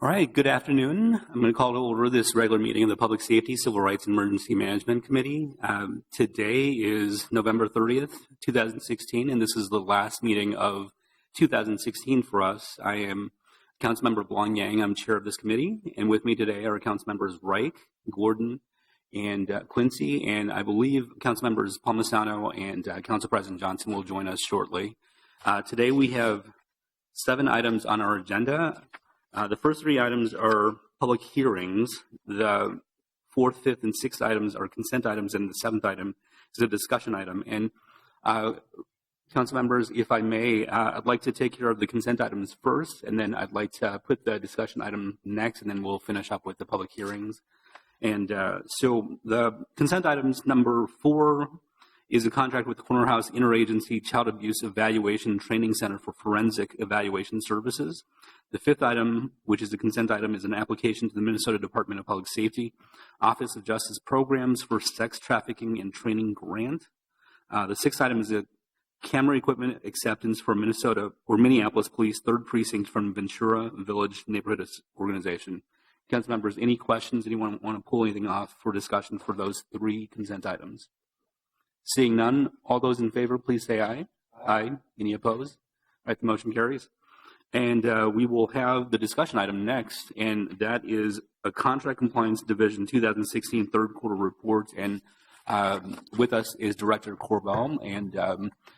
All right, good afternoon. I'm going to call to order this regular meeting of the Public Safety, Civil Rights, and Emergency Management Committee. Today is November 30th, 2016, and this is the last meeting of 2016 for us. I am Councilmember Blong Yang. I'm chair of this committee, and with me today are Councilmembers Reich, Gordon, and Quincy, and I believe Councilmembers Palmisano and Council President Johnson will join us shortly. Today we have 7 items on our agenda. The first 3 items are public hearings. The 4th, 5th, and 6th items are consent items, and the 7th item is a discussion item. And council members, if I may, I'd like to take care of the consent items first, and then I'd like to put the discussion item next, and then we'll finish up with the public hearings. And so the consent items, number 4 is a contract with the Corner House Interagency Child Abuse Evaluation Training Center for Forensic Evaluation Services. The 5th item, which is the consent item, is an application to the Minnesota Department of Public Safety, Office of Justice Programs for Sex Trafficking and Training Grant. The 6th item is a camera equipment acceptance for Minnesota or Minneapolis Police 3rd Precinct from Ventura Village Neighborhood Organization. Council members, any questions? Anyone want to pull anything off for discussion for those 3 consent items? Seeing none, all those in favor, please say aye. Aye. Any opposed? All right, the motion carries. And we will have the discussion item next, and that is a Contract Compliance Division 2016 third quarter report. And with us is Director Corbell, and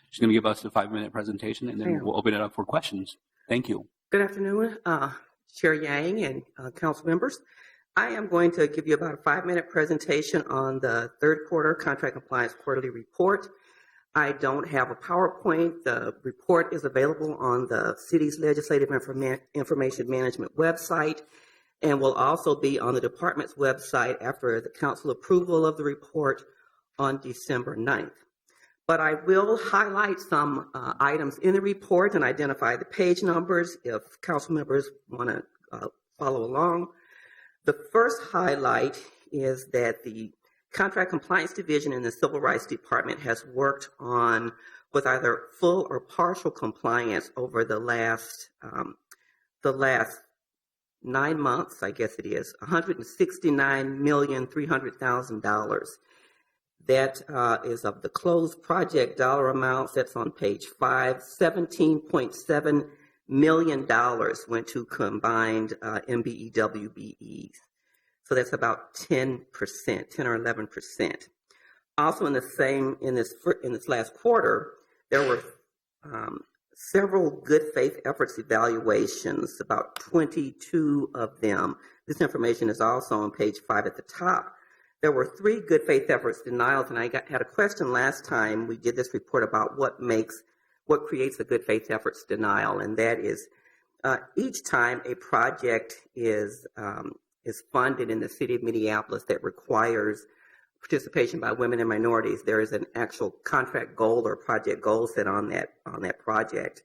she's going to give us a 5-minute presentation, and then we'll open it up for questions. Thank you. Good afternoon, Chair Yang and council members. I am going to give you about a 5-minute presentation on the third quarter Contract Compliance Quarterly Report. I don't have a PowerPoint. The report is available on the city's Legislative Information Management website and will also be on the department's website after the council approval of the report on December 9th. But I will highlight some items in the report and identify the page numbers if council members want to follow along. The first highlight is that the Contract Compliance Division in the Civil Rights Department has worked on with either full or partial compliance over the last 9 months, I guess it is, $169,300,000. That is of the closed project dollar amounts. That's on page 5. $17.7 million went to combined MBEWBEs. So that's about 10%, 10 or 11%. Also in this last quarter, there were several good faith efforts evaluations, about 22 of them. This information is also on page 5 at the top. There were 3 good faith efforts denials, and I had a question last time we did this report about what creates a good faith efforts denial, and that is each time a project is funded in the city of Minneapolis that requires participation by women and minorities, there is an actual contract goal or project goal set on that project.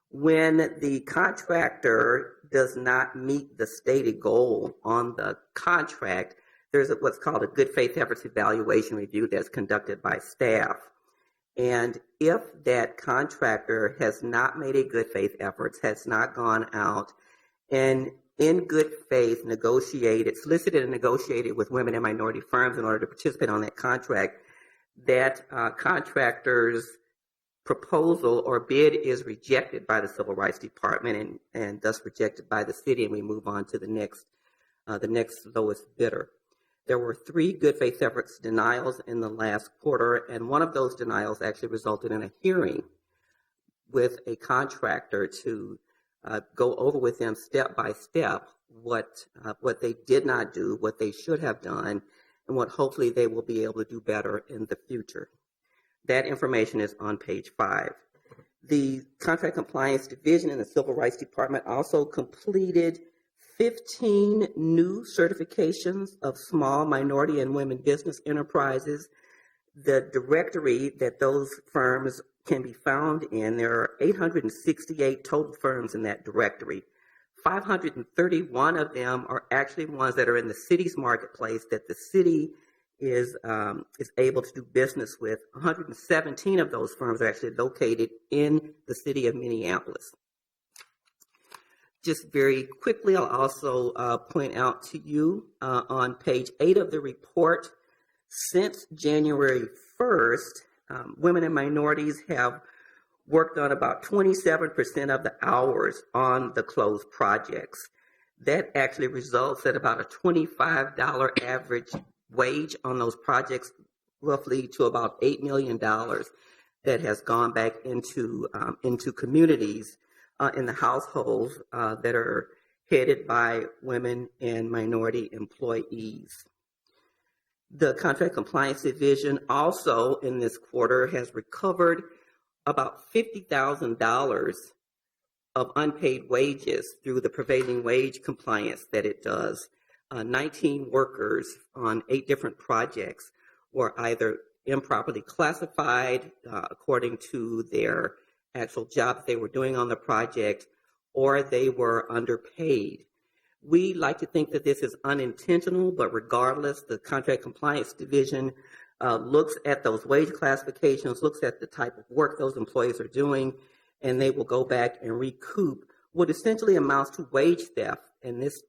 When the contractor does not meet the stated goal on the contract, there's what's called a good faith efforts evaluation review that's conducted by staff. And if that contractor has not made a good faith efforts, has not gone out and in good faith solicited and negotiated with women and minority firms in order to participate on that contract, that contractor's proposal or bid is rejected by the Civil Rights Department and thus rejected by the city, and we move on to the next lowest bidder. There were 3 good faith efforts denials in the last quarter, and one of those denials actually resulted in a hearing with a contractor to go over with them step by step what they did not do, what they should have done, and what hopefully they will be able to do better in the future. That information is on page 5. The Contract Compliance Division in the Civil Rights Department also completed 15 new certifications of small minority and women business enterprises. The directory that those firms can be found in, there are 868 total firms in that directory. 531 of them are actually ones that are in the city's marketplace that the city is able to do business with. 117 of those firms are actually located in the city of Minneapolis. Just very quickly, I'll also point out to you on page 8 of the report, since January 1st, women and minorities have worked on about 27% of the hours on the closed projects. That actually results at about a $25 average wage on those projects, roughly to about $8 million that has gone back into communities in the households that are headed by women and minority employees. The Contract Compliance Division also in this quarter has recovered about $50,000 of unpaid wages through the prevailing wage compliance that it does. 19 workers on 8 different projects were either improperly classified according to their actual job that they were doing on the project, or they were underpaid. We like to think that this is unintentional, but regardless, the Contract Compliance Division looks at those wage classifications, looks at the type of work those employees are doing, and they will go back and recoup what essentially amounts to wage theft. And this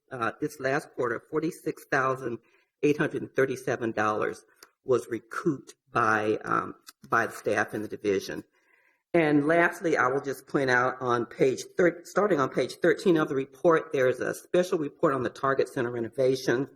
last quarter, $46,837 was recouped by the staff in the division. And lastly, I will just point out on starting on page 13 of the report, there's a special report on the Target Center renovation.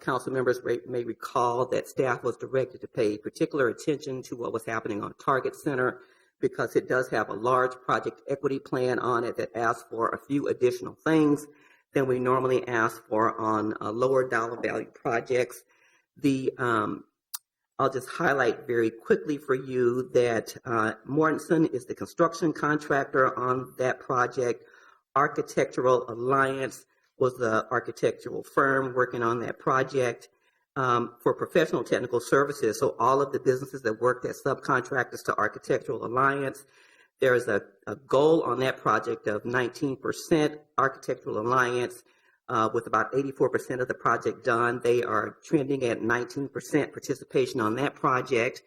Council members may recall that staff was directed to pay particular attention to what was happening on Target Center because it does have a large project equity plan on it that asks for a few additional things than we normally ask for on lower dollar value projects. I'll just highlight very quickly for you that Mortensen is the construction contractor on that project. Architectural Alliance was the architectural firm working on that project for professional technical services. So all of the businesses that worked as subcontractors to Architectural Alliance, there's a goal on that project of 19%. Architectural Alliance, with about 84% of the project done, they are trending at 19% participation on that project.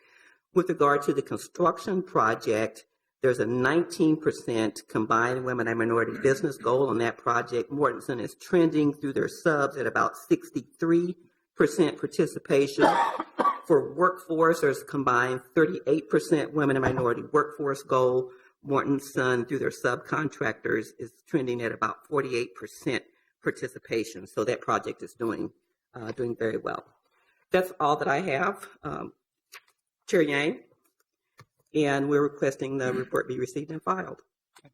With regard to the construction project, there's a 19% combined women and minority business goal on that project. Mortensen is trending through their subs at about 63% participation. For workforce, there's a combined 38% women and minority workforce goal. Mortensen, through their subcontractors, is trending at about 48% participation. So that project is doing very well. That's all that I have, Chair Yang, and we're requesting the report be received and filed. Okay.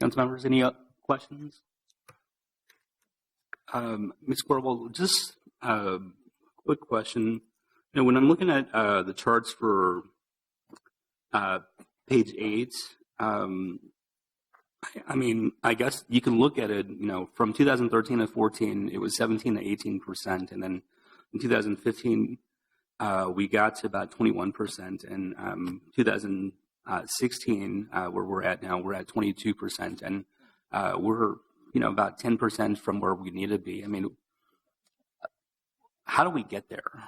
Council members, any questions? Ms. Corbell, just a quick question. You know, when I'm looking at the charts for page 8, I mean, I guess you can look at it, you know, from 2013 to 14, it was 17 to 18%. And then in 2015, we got to about 21%. And 2016, where we're at now, we're at 22%. And we're, you know, about 10% from where we need to be. I mean, how do we get there?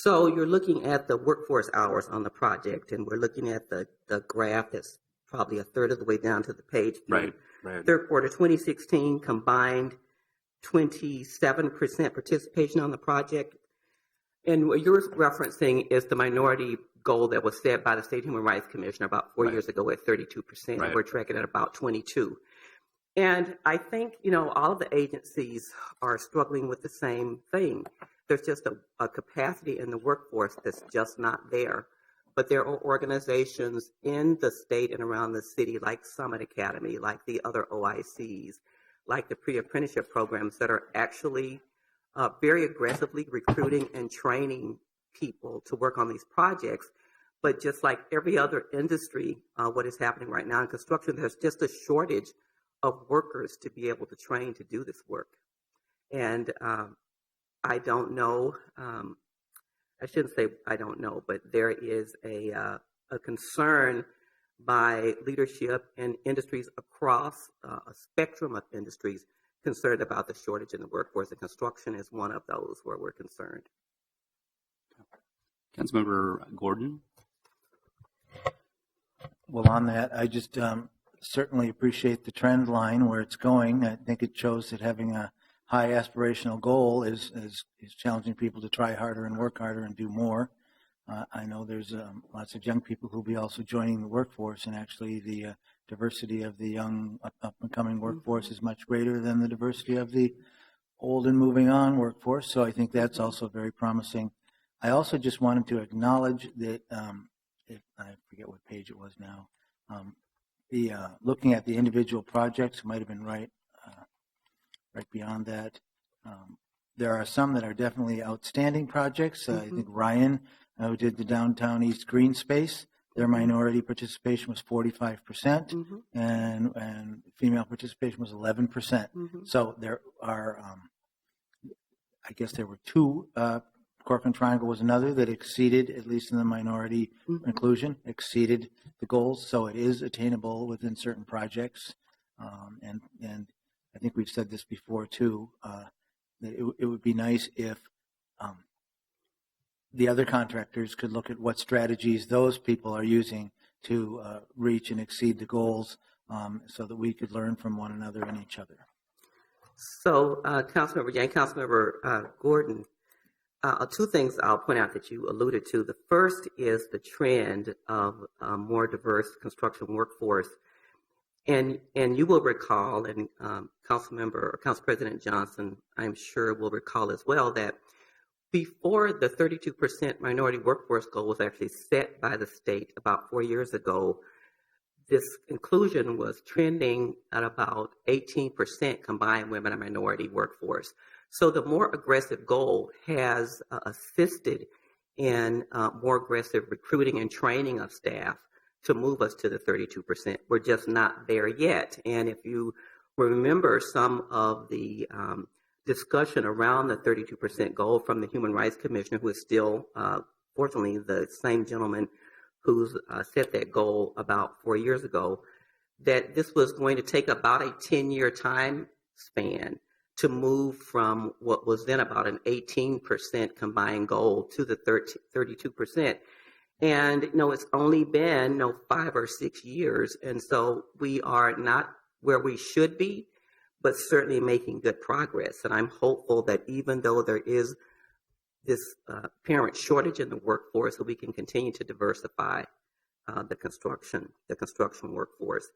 So you're looking at the workforce hours on the project, and we're looking at the graph that's probably a third of the way down to the page. Right. Third quarter 2016 combined 27% participation on the project. And what you're referencing is the minority goal that was set by the State Human Rights Commission about 4 years ago at 32%. Right. We're tracking at about 22. And I think, you know, all of the agencies are struggling with the same thing. There's just a capacity in the workforce that's just not there. But there are organizations in the state and around the city like Summit Academy, like the other OICs, like the pre-apprenticeship programs that are actually very aggressively recruiting and training people to work on these projects. But just like every other industry, what is happening right now in construction, there's just a shortage of workers to be able to train to do this work. And I don't know, I shouldn't say I don't know, but there is a concern by leadership and industries across a spectrum of industries concerned about the shortage in the workforce, and construction is one of those where we're concerned. Councilmember Gordon? Well, on that, I just certainly appreciate the trend line where it's going. I think it shows that having a high aspirational goal is challenging people to try harder and work harder and do more. I know there's lots of young people who will be also joining the workforce, and actually the diversity of the young up-and-coming workforce is much greater than the diversity of the old and moving on workforce. So I think that's also very promising. I also just wanted to acknowledge that, if I forget what page it was now, looking at the individual projects might have been right beyond that. There are some that are definitely outstanding projects. I think Ryan, who did the Downtown East Green Space, their minority participation was 45%, and female participation was 11%. So there are, I guess there were two. Corcoran Triangle was another that exceeded, at least in the minority inclusion, exceeded the goals. So it is attainable within certain projects, and I think we've said this before too. That it would be nice if the other contractors could look at what strategies those people are using to reach and exceed the goals, so that we could learn from one another and each other. So, Councilmember Yang, Councilmember Gordon, two things I'll point out that you alluded to. The first is the trend of more diverse construction workforce. And you will recall, and Council President Johnson, I'm sure, will recall as well, that before the 32% minority workforce goal was actually set by the state about 4 years ago, this inclusion was trending at about 18% combined women and minority workforce. So the more aggressive goal has assisted in more aggressive recruiting and training of staff to move us to the 32%. We're just not there yet. And if you remember some of the discussion around the 32% goal from the Human Rights Commissioner, who is still, fortunately, the same gentleman who's set that goal about 4 years ago, that this was going to take about a 10-year time span to move from what was then about an 18% combined goal to the 32%. And, it's only been, 5 or 6 years. And so we are not where we should be, but certainly making good progress. And I'm hopeful that even though there is this apparent shortage in the workforce, that we can continue to diversify the construction workforce.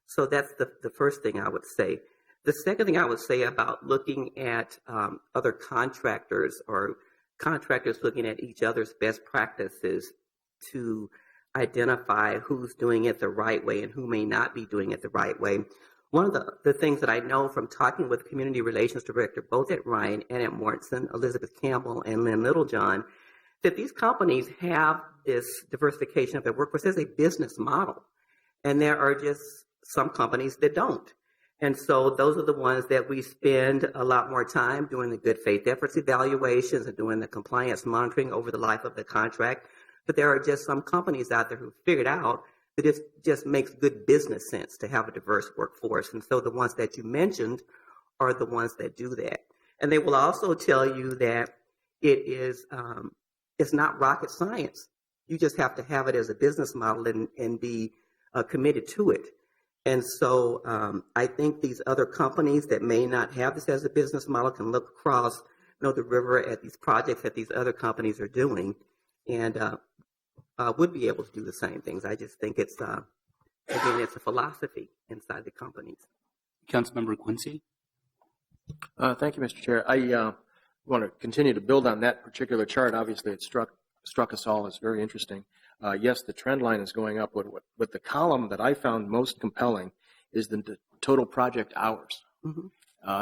So that's the first thing I would say. The second thing I would say about looking at other contractors, or contractors looking at each other's best practices to identify who's doing it the right way and who may not be doing it the right way. One of the things that I know from talking with Community Relations Director, both at Ryan and at Mortensen, Elizabeth Campbell and Lynn Littlejohn, that these companies have this diversification of their workforce as a business model. And there are just some companies that don't. And so those are the ones that we spend a lot more time doing the good faith efforts evaluations and doing the compliance monitoring over the life of the contract. But there are just some companies out there who figured out that it just makes good business sense to have a diverse workforce. And so the ones that you mentioned are the ones that do that. And they will also tell you that it is it's not rocket science. You just have to have it as a business model and be committed to it. And so I think these other companies that may not have this as a business model can look across the river at these projects that these other companies are doing, and would be able to do the same things. I just think it's, again, it's a philosophy inside the companies. Councilmember Quincy. Thank you, Mr. Chair. I want to continue to build on that particular chart. Obviously, it struck us all as very interesting. Yes, the trend line is going up. What the column that I found most compelling is the total project hours.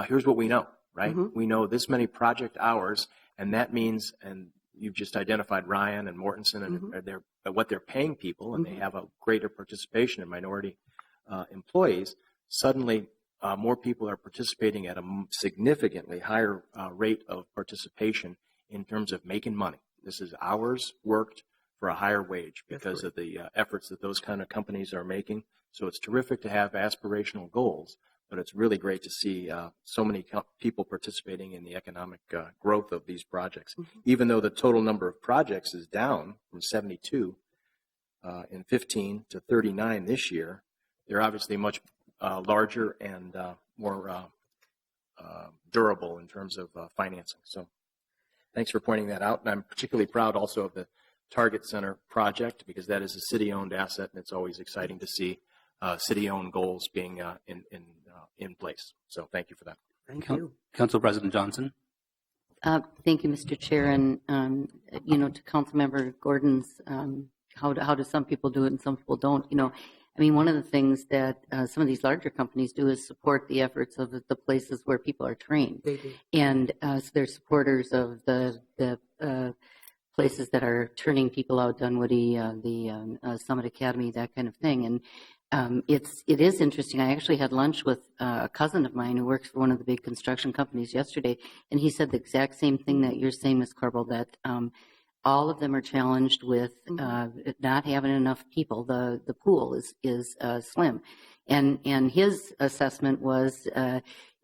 Here's what we know, right? We know this many project hours, and that means, and you've just identified Ryan and Mortensen and what they're paying people, and they have a greater participation in minority employees. Suddenly, more people are participating at a significantly higher rate of participation in terms of making money. This is hours worked for a higher wage because of the efforts that those kind of companies are making. So it's terrific to have aspirational goals, but it's really great to see so many people participating in the economic growth of these projects. Even though the total number of projects is down from 72 in 15 to 39 this year, they're obviously much larger and more durable in terms of financing. So thanks for pointing that out. And I'm particularly proud also of the Target Center project, because that is a city-owned asset, and it's always exciting to see city-owned goals being in place. So thank you for that. Thank you. Council President Johnson. Thank you, Mr. Chair. And, to Councilmember Gordon's, how do some people do it and some people don't? One of the things that some of these larger companies do is support the efforts of the places where people are trained. They do. And so they're supporters of the places that are turning people out, Dunwoody, the Summit Academy, that kind of thing. And it is interesting. I actually had lunch with a cousin of mine who works for one of the big construction companies yesterday, and he said the exact same thing that you're saying, Ms. Corbel, that all of them are challenged with not having enough people. The pool is slim. And his assessment was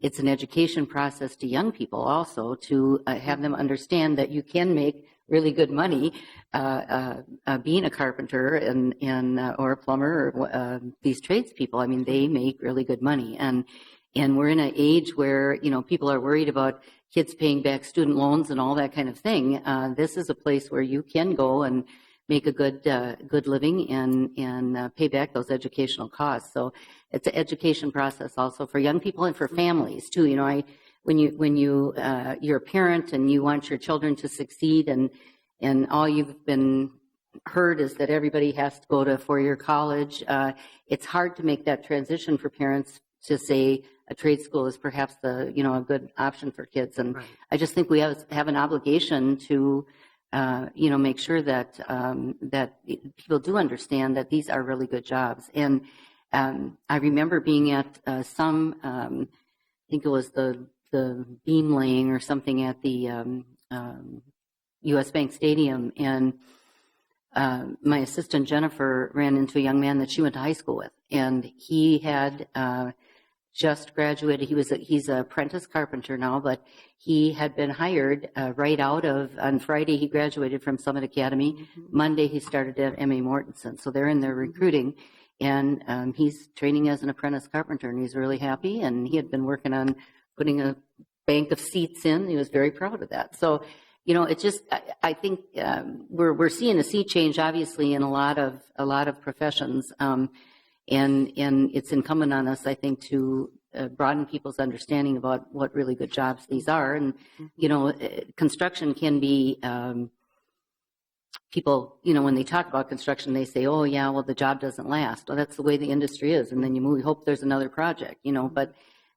it's an education process to young people also to have them understand that you can make really good money being a carpenter or a plumber or these tradespeople. They make really good money. And we're in an age where, people are worried about kids paying back student loans and all that kind of thing. This is a place where you can go and make a good living and pay back those educational costs. So it's an education process also for young people and for families too. When you're a parent and you want your children to succeed, and all you've been heard is that everybody has to go to a 4-year college, it's hard to make that transition for parents to say a trade school is perhaps a good option for kids. And right. I just think we have an obligation to make sure that that people do understand that these are really good jobs. And I remember being at I think it was the beam laying or something at the U.S. Bank Stadium, and my assistant Jennifer ran into a young man that she went to high school with, and he had just graduated. He's an apprentice carpenter now, but he had been hired right out of, on Friday he graduated from Summit Academy. Mm-hmm. Monday he started at M.A. Mortensen. So they're in their recruiting, and he's training as an apprentice carpenter, and he's really happy. And he had been working on putting a bank of seats in. He was very proud of that. So, it's just, I think we're seeing a sea change, obviously, in a lot of professions. And it's incumbent on us, I think, to broaden people's understanding about what really good jobs these are. And, construction can be, people, when they talk about construction, they say, oh, yeah, well, the job doesn't last. Well, that's the way the industry is. And then we hope there's another project, but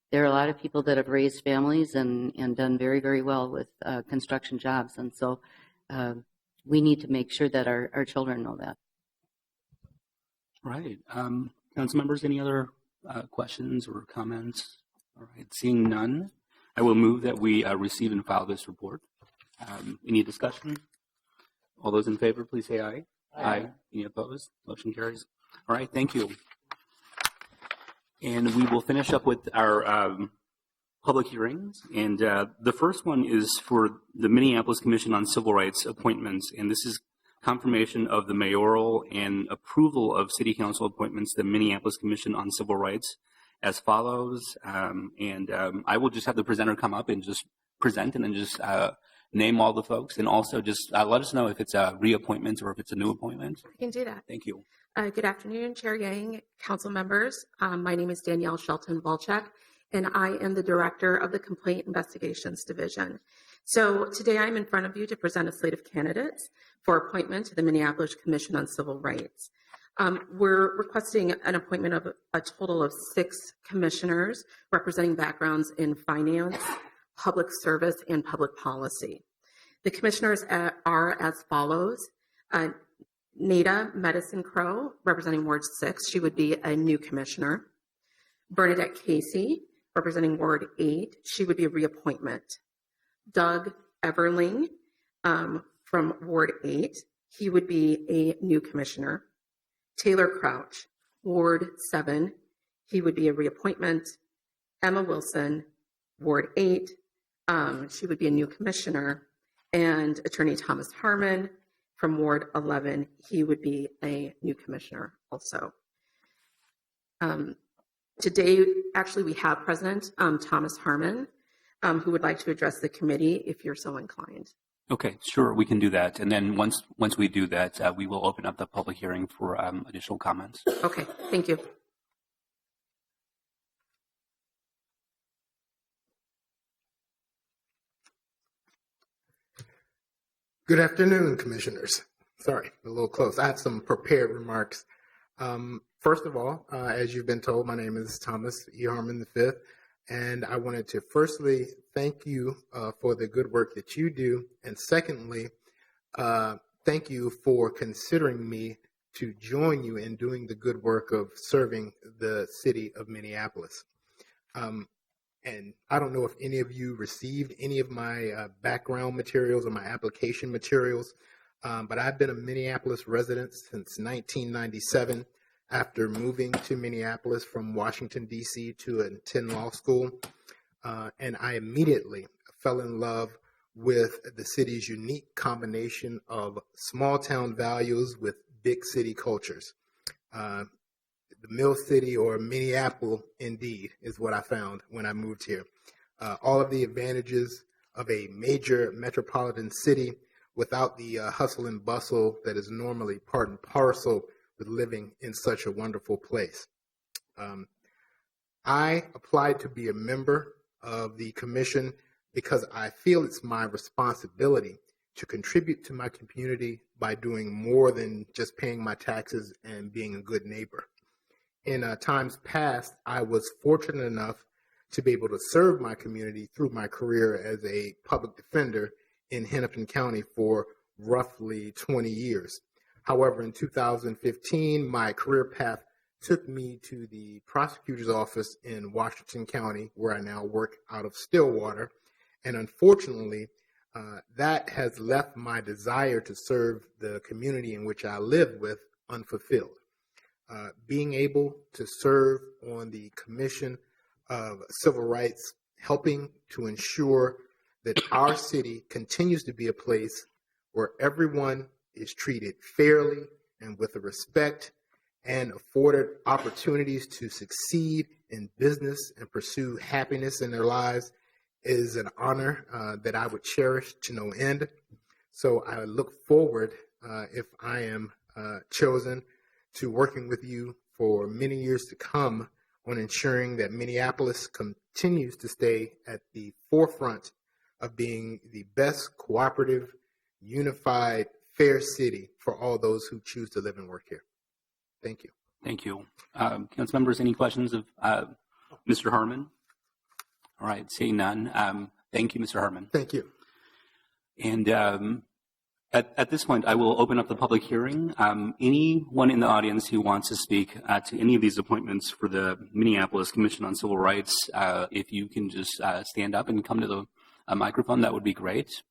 there are a lot of people that have raised families and done very, very well with construction jobs. And so we need to make sure that our children know that. Right. Council members, any other questions or comments? All right. Seeing none, I will move that we receive and file this report. Any discussion? All those in favor, please say aye. Aye. Any opposed? Motion carries. All right. Thank you. And we will finish up with our public hearings. And the first one is for the Minneapolis Commission on Civil Rights appointments. And this is confirmation of the mayoral and approval of city council appointments to the Minneapolis Commission on Civil Rights as follows. I will just have the presenter come up and just present and then just name all the folks, and also just let us know if it's a reappointment or if it's a new appointment. I can do that. Thank you. Good afternoon, Chair Yang, council members. My name is Danielle Shelton-Volchek, and I am the director of the Complaint Investigations Division. So today I'm in front of you to present a slate of candidates for appointment to the Minneapolis Commission on Civil Rights. We're requesting an appointment of a total of 6 commissioners representing backgrounds in finance, public service, and public policy. The commissioners are as follows. Nada Medicine Crow, representing Ward 6, she would be a new commissioner. Bernadette Casey, representing Ward 8, she would be a reappointment. Doug Everling from Ward 8, he would be a new commissioner. Taylor Crouch, Ward 7, he would be a reappointment. Emma Wilson, Ward 8, she would be a new commissioner. And Attorney Thomas Harmon from Ward 11, he would be a new commissioner also. Today, actually, we have President Thomas Harmon, who would like to address the committee if you're so inclined. Okay, sure, we can do that. And then once we do that, we will open up the public hearing for additional comments. Okay, thank you. Good afternoon, Commissioners. Sorry, a little close. I have some prepared remarks. First of all, as you've been told, my name is Thomas E. Harmon V, and I wanted to firstly thank you for the good work that you do, and secondly, thank you for considering me to join you in doing the good work of serving the city of Minneapolis. And I don't know if any of you received any of my background materials or my application materials, but I've been a Minneapolis resident since 1997 after moving to Minneapolis from Washington, D.C. to attend law school. And I immediately fell in love with the city's unique combination of small town values with big city cultures. The Mill City, or Minneapolis, indeed, is what I found when I moved here. All of the advantages of a major metropolitan city without the hustle and bustle that is normally part and parcel with living in such a wonderful place. I applied to be a member of the commission because I feel it's my responsibility to contribute to my community by doing more than just paying my taxes and being a good neighbor. In times past, I was fortunate enough to be able to serve my community through my career as a public defender in Hennepin County for roughly 20 years. However, in 2015, my career path took me to the prosecutor's office in Washington County, where I now work out of Stillwater. And unfortunately, that has left my desire to serve the community in which I live with unfulfilled. Being able to serve on the Commission of Civil Rights, helping to ensure that our city continues to be a place where everyone is treated fairly and with respect and afforded opportunities to succeed in business and pursue happiness in their lives is an honor that I would cherish to no end. So I look forward, if I am chosen, to working with you for many years to come on ensuring that Minneapolis continues to stay at the forefront of being the best cooperative, unified, fair city for all those who choose to live and work here. Thank you. Thank you. Council members, any questions of Mr. Harmon? All right, seeing none. Thank you, Mr. Harmon. Thank you. And at this point, I will open up the public hearing. Anyone in the audience who wants to speak to any of these appointments for the Minneapolis Commission on Civil Rights, if you can just stand up and come to the microphone, that would be great.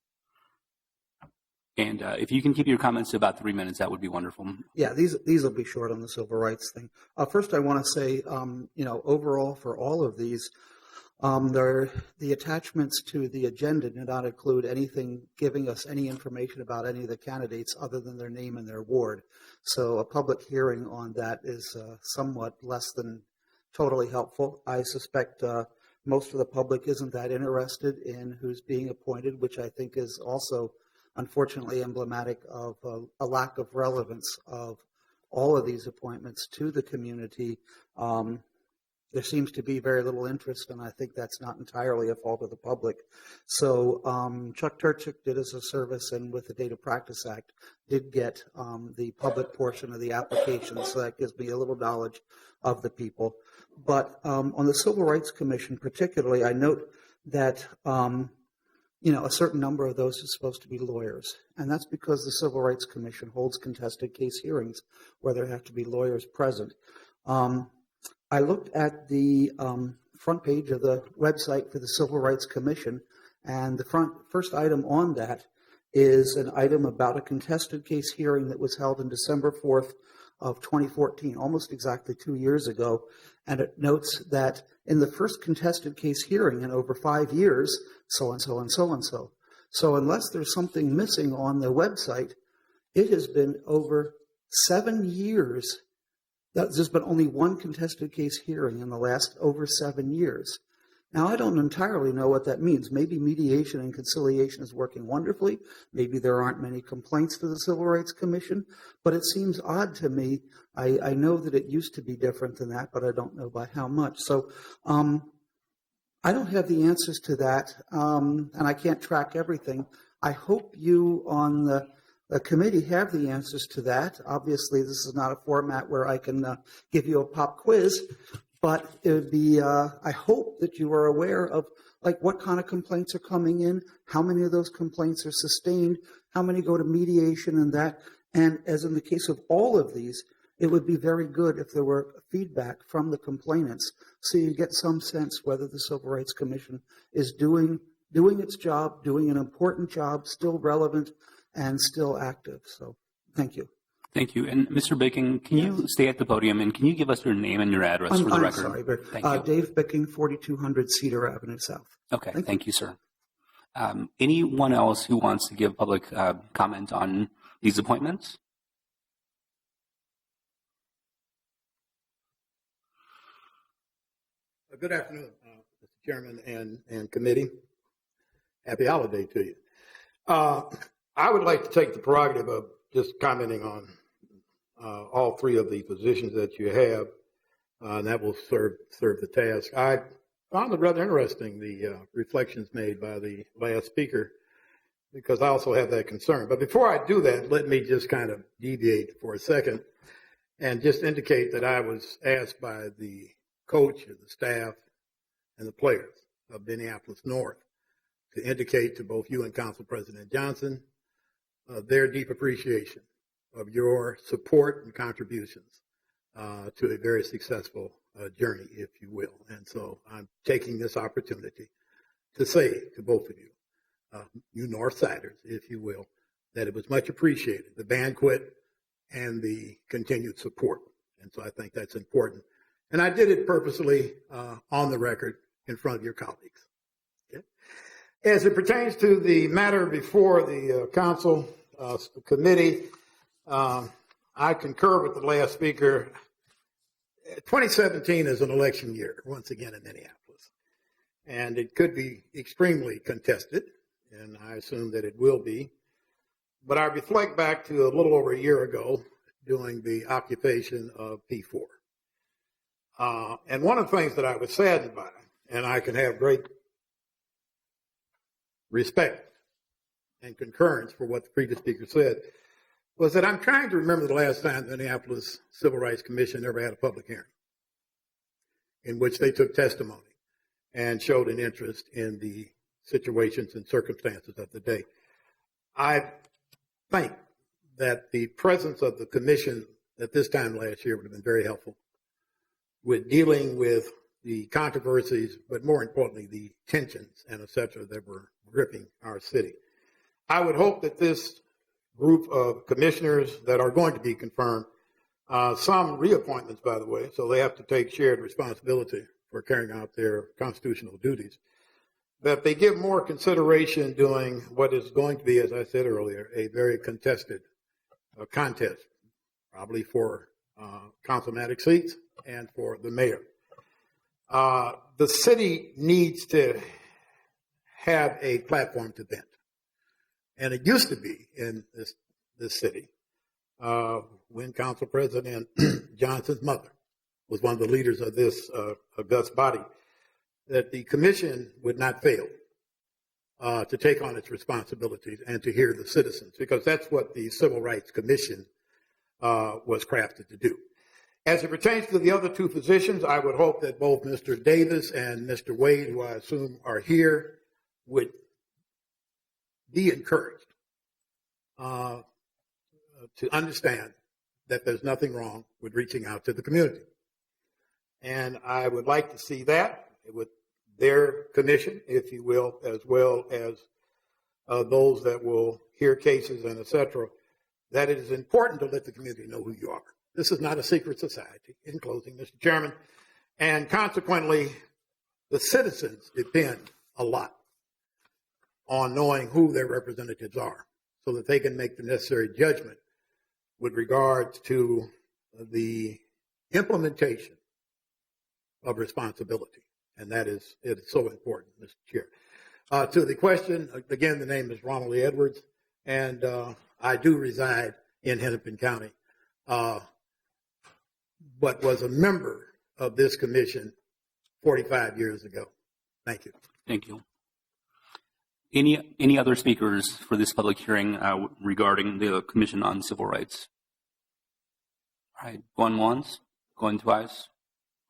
And if you can keep your comments to about 3 minutes, that would be wonderful. Yeah, these will be short on the civil rights thing. First, I want to say, overall for all of these, the attachments to the agenda do not include anything giving us any information about any of the candidates other than their name and their ward. So a public hearing on that is somewhat less than totally helpful. I suspect most of the public isn't that interested in who's being appointed, which I think is also unfortunately emblematic of a lack of relevance of all of these appointments to the community. There seems to be very little interest, and I think that's not entirely a fault of the public. So Chuck Turchik did us a service, and with the Data Practice Act, did get the public portion of the application, so that gives me a little knowledge of the people. But on the Civil Rights Commission particularly, I note that a certain number of those are supposed to be lawyers, and that's because the Civil Rights Commission holds contested case hearings where there have to be lawyers present. I looked at the front page of the website for the Civil Rights Commission, and the first item on that is an item about a contested case hearing that was held on December 4th of 2014, almost exactly 2 years ago, and it notes that in the first contested case hearing in over 5 years, so-and-so and so-and-so. So unless there's something missing on the website, it has been over 7 years There's been only one contested case hearing in the last over 7 years. Now, I don't entirely know what that means. Maybe mediation and conciliation is working wonderfully. Maybe there aren't many complaints to the Civil Rights Commission, but it seems odd to me. I know that it used to be different than that, but I don't know by how much. So I don't have the answers to that, and I can't track everything. I hope you on the committee have the answers to that. Obviously, this is not a format where I can give you a pop quiz, but it would be, I hope that you are aware of like what kind of complaints are coming in, how many of those complaints are sustained, how many go to mediation and that. And as in the case of all of these, it would be very good if there were feedback from the complainants so you get some sense whether the Civil Rights Commission is doing its job, doing an important job, still relevant and still active. So thank you. Thank you. And Mr. Bicking, can you stay at the podium and can you give us your name and your address for the record? I'm sorry, but Thank you. Dave Bicking, 4200 Cedar Avenue South. Okay, thank you, sir. Anyone else who wants to give public comment on these appointments? Good afternoon, Mr. Chairman and committee. Happy holiday to you. I would like to take the prerogative of just commenting on all three of the positions that you have, and that will serve the task. I found it rather interesting, the reflections made by the last speaker, because I also have that concern. But before I do that, let me just kind of deviate for a second and just indicate that I was asked by the coach, the staff, and the players of Minneapolis North to indicate to both you and Council President Johnson their deep appreciation of your support and contributions to a very successful journey, if you will. And so I'm taking this opportunity to say to both of you, you Northsiders, if you will, that it was much appreciated, the banquet and the continued support. And so I think that's important. And I did it purposely on the record in front of your colleagues. Okay? As it pertains to the matter before the council committee, I concur with the last speaker. 2017 is an election year, once again in Minneapolis. And it could be extremely contested, and I assume that it will be. But I reflect back to a little over a year ago during the occupation of P4. And one of the things that I was saddened by, and I can have great respect and concurrence for what the previous speaker said, was that I'm trying to remember the last time the Minneapolis Civil Rights Commission ever had a public hearing in which they took testimony and showed an interest in the situations and circumstances of the day. I think that the presence of the commission at this time last year would have been very helpful with dealing with the controversies, but more importantly, the tensions and et cetera that were gripping our city. I would hope that this group of commissioners that are going to be confirmed, some reappointments, by the way, so they have to take shared responsibility for carrying out their constitutional duties, that they give more consideration doing what is going to be, as I said earlier, a very contested contest, probably for councilmanic seats and for the mayor. The city needs to have a platform to vent. And it used to be in this city when Council President Johnson's mother was one of the leaders of this august body, that the commission would not fail to take on its responsibilities and to hear the citizens, because that's what the Civil Rights Commission was crafted to do. As it pertains to the other two positions, I would hope that both Mr. Davis and Mr. Wade, who I assume are here, would be encouraged to understand that there's nothing wrong with reaching out to the community. And I would like to see that with their commission, if you will, as well as those that will hear cases and et cetera, that it is important to let the community know who you are. This is not a secret society, in closing, Mr. Chairman. And consequently, the citizens depend a lot on knowing who their representatives are so that they can make the necessary judgment with regard to the implementation of responsibility. And it is so important, Mr. Chair. To the question, again, the name is Ronald E. Edwards, and I do reside in Hennepin County, but was a member of this commission 45 years ago. Thank you. Thank you. Any other speakers for this public hearing regarding the Commission on Civil Rights? All right, going once, going twice.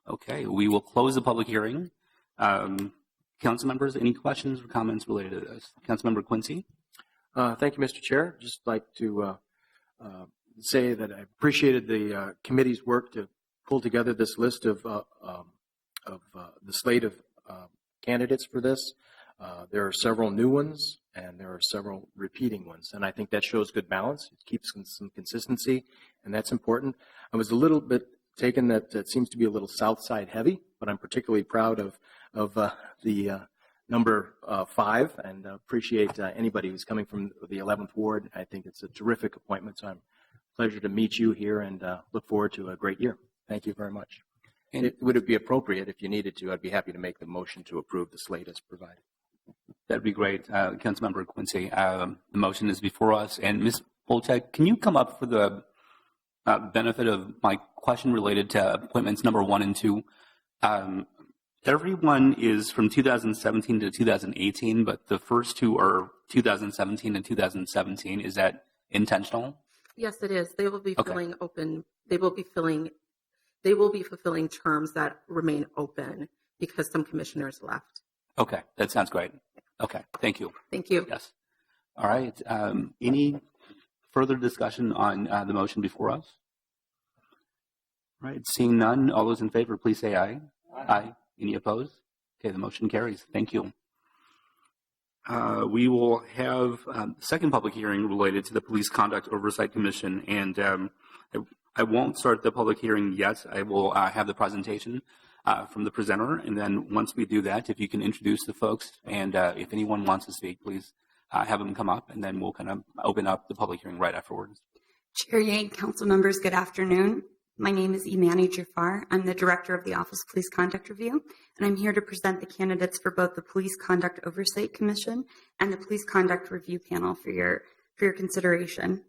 Okay, we will close the public hearing. Council members, any questions or comments related to this? Councilmember Quincy? Thank you, Mr. Chair. Just like to say that I appreciated the committee's work to pull together this list of the slate of candidates for this. There are several new ones and there are several repeating ones, and I think that shows good balance. It keeps some consistency, and that's important. I was a little bit taken that it seems to be a little South Side heavy, but I'm particularly proud of the number 5, and appreciate anybody who's coming from the 11th Ward. I think it's a terrific appointment, so I'm pleasure to meet you here, and look forward to a great year. Thank you very much. And would it be appropriate, if you needed to, I'd be happy to make the motion to approve the slate as provided. That'd be great. Councilmember Quincy, the motion is before us. And Ms. Bolchak, can you come up for the benefit of my question related to appointments number 1 and 2? Everyone is from 2017 to 2018, but the first 2 are 2017 and 2017. Is that intentional? Yes, it is. They will be filling open. They will be fulfilling terms that remain open because some commissioners left. Okay, that sounds great. Okay, thank you. Thank you. Yes. All right. Any further discussion on the motion before us? All right. Seeing none, all those in favor, please say aye. Aye. Any opposed? Okay, the motion carries. Thank you. We will have the second public hearing related to the Police Conduct Oversight Commission, and I won't start the public hearing yet. I will have the presentation from the presenter, and then once we do that, if you can introduce the folks, and if anyone wants to speak, please have them come up, and then we'll kind of open up the public hearing right afterwards. Chair Yang, council members, good afternoon. My name is Imani Jafar. I'm the director of the Office of Police Conduct Review, and I'm here to present the candidates for both the Police Conduct Oversight Commission and the Police Conduct Review Panel for your consideration.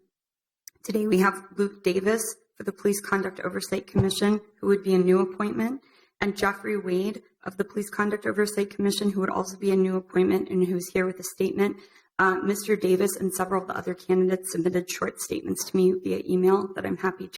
Today we have Luke Davis for the Police Conduct Oversight Commission, who would be a new appointment, and Jeffrey Wade of the Police Conduct Oversight Commission, who would also be a new appointment and who's here with a statement. Mr. Davis and several of the other candidates submitted short statements to me via email that I'm happy to